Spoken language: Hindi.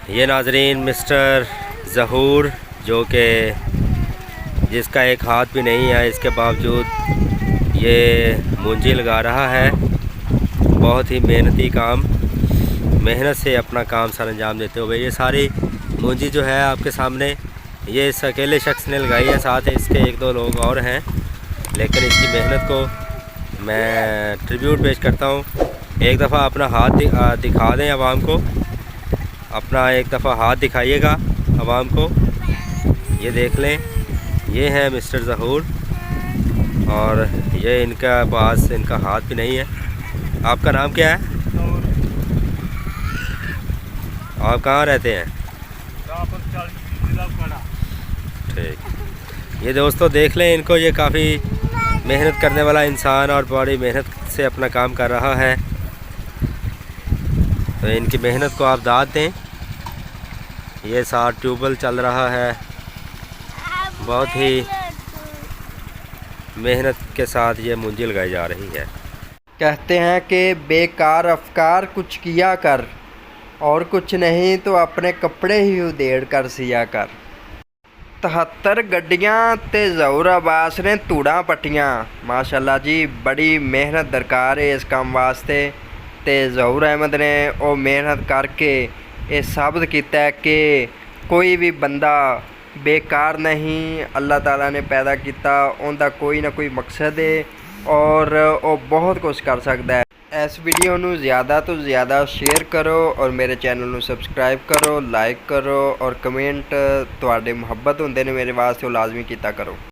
ये नाजरीन मिस्टर ज़हूर जो कि जिसका एक हाथ भी नहीं है, इसके बावजूद ये मूंजी लगा रहा है। बहुत ही मेहनती काम, मेहनत से अपना काम सर अंजाम देते हुए ये सारी मूंजी जो है आपके सामने ये इस अकेले शख्स ने लगाई है। साथ इसके एक दो लोग और हैं, लेकिन इसकी मेहनत को मैं ट्रिब्यूट पेश करता हूँ। एक दफ़ा अपना हाथ दिखा दें आवाम को, अपना एक दफ़ा हाथ दिखाइएगा आवाम को। ये देख लें, ये है मिस्टर ज़हूर और ये इनका पास इनका हाथ भी नहीं है। आपका नाम क्या है? आप कहाँ रहते हैं? ठीक। ये दोस्तों देख लें इनको, ये काफ़ी मेहनत करने वाला इंसान और बड़ी मेहनत से अपना काम कर रहा है। तो इनकी मेहनत को आप दाद दें। ये साथ ट्यूबवेल चल रहा है, बहुत ही मेहनत के साथ ये मूंजी लगाई जा रही है। कहते हैं कि बेकार अफकार कुछ किया कर, और कुछ नहीं तो अपने कपड़े ही उधेड़ कर सिया कर। 73 गड्डियां ते ज़हूर अब्बास ने तूड़ा पट्टियां। माशाल्लाह जी, बड़ी मेहनत दरकार है इस काम वास्ते। ते ज़हूर अहमद ने वो मेहनत करके ये साबित किया है कि कोई भी बंदा बेकार नहीं, अल्लाह ताला ने पैदा किया, उनका कोई ना कोई मकसद है और वो बहुत कुछ कर सकता है। इस वीडियो नू ज़्यादा तो ज़्यादा शेयर करो और मेरे चैनल नू सबसक्राइब करो, लाइक करो और कमेंट तुहाडे मुहब्बत होंदे ने मेरे वास्ते वो लाजमी किया करो।